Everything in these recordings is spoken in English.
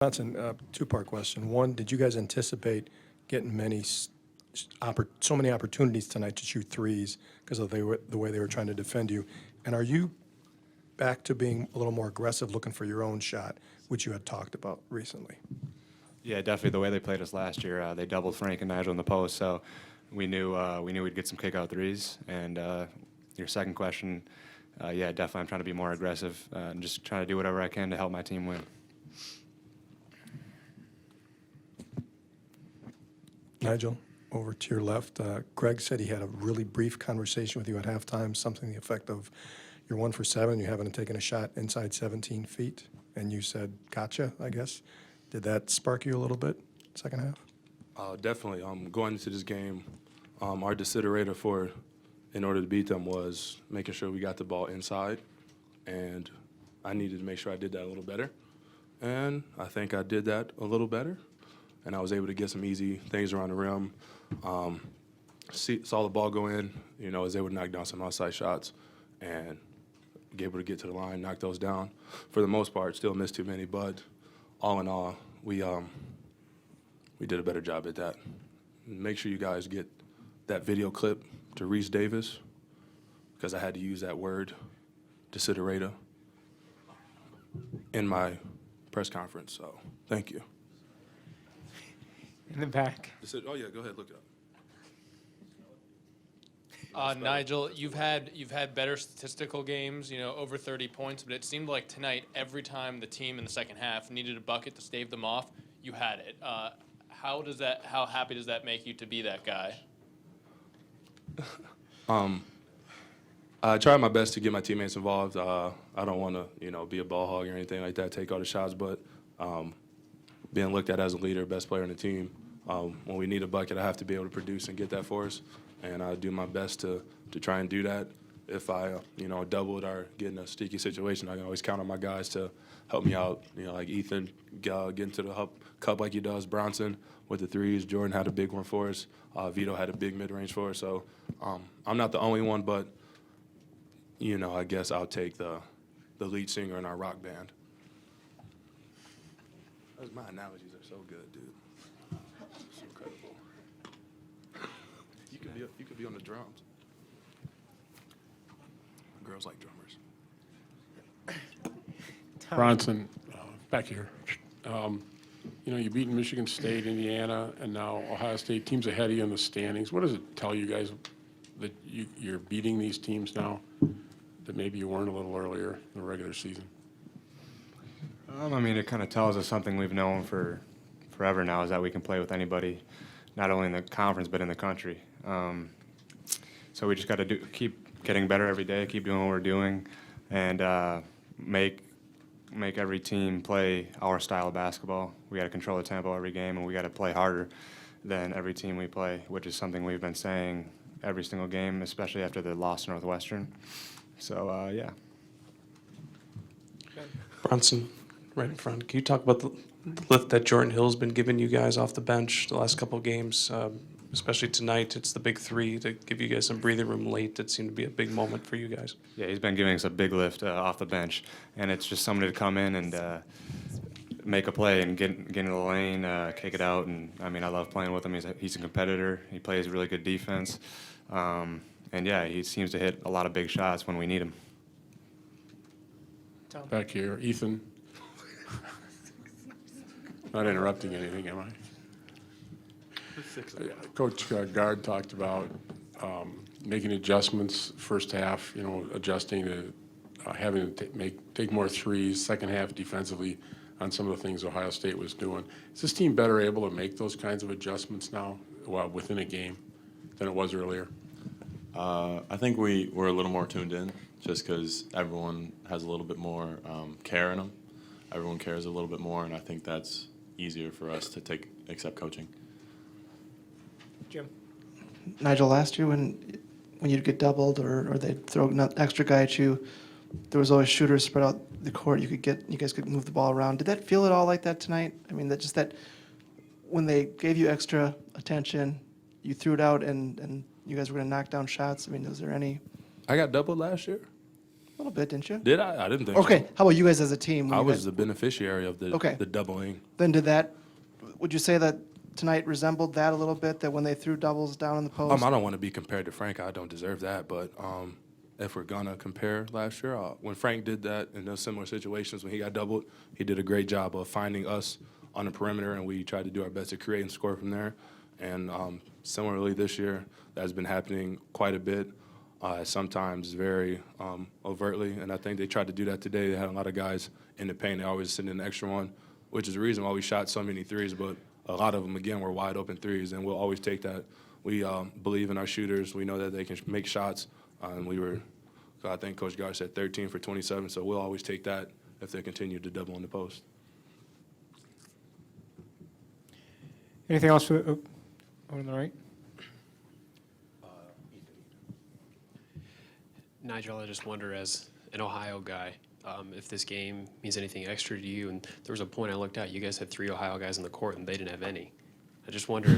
Johnson, two-part question. One, did you guys anticipate getting so many opportunities tonight to shoot threes because of the way they were trying to defend you? And are you back to being a little more aggressive, looking for your own shot, which you had talked about recently? Yeah, definitely the way they played us last year. They doubled Frank and Nigel in the post, so we knew we'd get some kick-out threes. And your second question, yeah, definitely I'm trying to be more aggressive and just trying to do whatever I can to help my team win. Nigel, over to your left. Greg said he had a really brief conversation with you at halftime, something to the effect of, you're 1 for 7, you haven't taken a shot inside 17 feet, and you said, gotcha, I guess. Did that spark you a little bit, second half? Definitely. Going into this game, our desiderator in order to beat them was making sure we got the ball inside, and I needed to make sure I did that a little better. And I think I did that a little better, and I was able to get some easy things around the rim. Saw the ball go in, was able to knock down some outside shots, and be able to get to the line, knock those down. For the most part, still missed too many, but all in all, we did a better job at that. Make sure you guys get that video clip to Reese Davis, because I had to use that word, desiderator, in my press conference. So thank you. In the back. Oh yeah, go ahead, look it up. Nigel, you've had better statistical games, over 30 points, but it seemed like tonight, every time the team in the second half needed a bucket to stave them off, you had it. How happy does that make you to be that guy? I try my best to get my teammates involved. I don't want to, be a ball hog or anything like that, take all the shots, but being looked at as a leader, best player on the team, when we need a bucket, I have to be able to produce and get that for us. And I do my best to try and do that. If I, doubled or get in a sticky situation, I can always count on my guys to help me out. Like Ethan getting to the cup like he does, Bronson with the threes, Jordan had a big one for us, Vito had a big mid-range for us. So I'm not the only one, but, I guess I'll take the lead singer in our rock band. My analogies are so good, dude. It's incredible. You could be on the drums. Girls like drummers. Bronson, back here. You beat Michigan State, Indiana, and now Ohio State. Teams ahead of you in the standings. What does it tell you guys that you're beating these teams now that maybe you weren't a little earlier in the regular season? It kind of tells us something we've known for forever now, is that we can play with anybody, not only in the conference but in the country. So we just got to keep getting better every day, keep doing what we're doing, and make every team play our style of basketball. We got to control the tempo every game, and we got to play harder than every team we play, which is something we've been saying every single game, especially after the loss to Northwestern. So, yeah. Bronson, right in front. Can you talk about the lift that Jordan Hill's been giving you guys off the bench the last couple of games, especially tonight? It's the big three to give you guys some breathing room late. That seemed to be a big moment for you guys. Yeah, he's been giving us a big lift off the bench, and it's just somebody to come in and make a play and get into the lane, kick it out. And I love playing with him. He's a competitor. He plays really good defense, and yeah, he seems to hit a lot of big shots when we need him. Back here, Ethan. Not interrupting anything, am I? Coach Gard talked about making adjustments first half, adjusting to having to take more threes, second half defensively on some of the things Ohio State was doing. Is this team better able to make those kinds of adjustments now within a game than it was earlier? I think we were a little more tuned in just because everyone has a little bit more care in them. Everyone cares a little bit more, and I think that's easier for us to accept coaching. Jim. Nigel, last year when you'd get doubled or they'd throw an extra guy at you, there was always shooters spread out the court. You guys could move the ball around. Did that feel at all like that tonight? That when they gave you extra attention, you threw it out and you guys were going to knock down shots. Was there any? I got doubled last year. little bit, didn't you? Did I? I didn't think Okay, so. how about you guys as a team? When I you was guys- the beneficiary of Okay. the doubling. Then would you say that tonight resembled that a little bit, that when they threw doubles down in the post? I don't want to be compared to Frank. I don't deserve that. But if we're gonna compare last year, when Frank did that in those similar situations when he got doubled, he did a great job of finding us on the perimeter, and we tried to do our best to create and score from there. And similarly this year, that's been happening quite a bit, sometimes very overtly. And I think they tried to do that today. They had a lot of guys in the paint. They always send in an extra one, which is the reason why we shot so many threes. But a lot of them, again, were wide open threes, and we'll always take that. We believe in our shooters. We know that they can make shots. And I think Coach Gar said 13 for 27, so we'll always take that if they continue to double in the post. Anything else for over on the right? Nigel, I just wonder, as an Ohio guy, if this game means anything extra to you. And there was a point I looked at, you guys had 3 Ohio guys on the court, and they didn't have any. I just wonder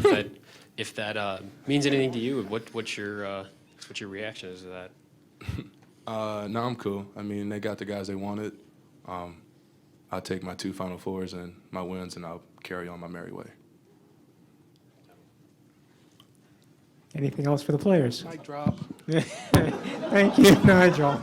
if that means anything to you. What's your reaction is to that? No, I'm cool. I mean, they got the guys they wanted. I'll take my 2 Final Fours and my wins, and I'll carry on my merry way. Anything else for the players? Mic drop. Thank you, Nigel.